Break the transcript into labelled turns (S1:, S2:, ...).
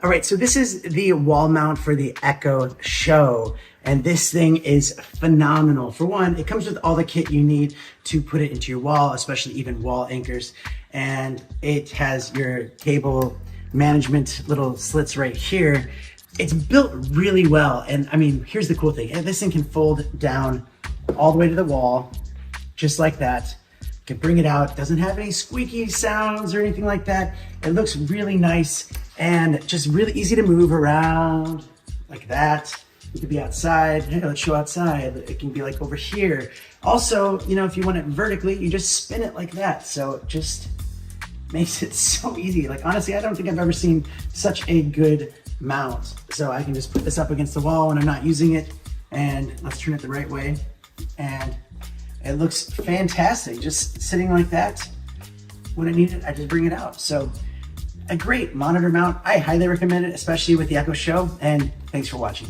S1: All right, so this is the wall mount for the Echo Show, and this thing is phenomenal. For one, it comes with all the kit you need to put it into your wall, especially even wall anchors, and it has your cable management little slits right here. It's built really well, and I mean, here's the cool thing. This thing can fold down all the way to the wall, just like that. You can bring it out, doesn't have any squeaky sounds or anything like that. It looks really nice and just really easy to move around like that. You could be outside. Hey, let's show outside. It can be like over here. Also, you know, if you want it vertically, you just spin it like that. So it just makes it so easy. Like, honestly, I don't think I've ever seen such a good mount. So I can just put this up against the wall when I'm not using it, and let's turn it the right way. And it looks fantastic, just sitting like that. When I need it, I just bring it out. So a great monitor mount. I highly recommend it, especially with the Echo Show, and thanks for watching.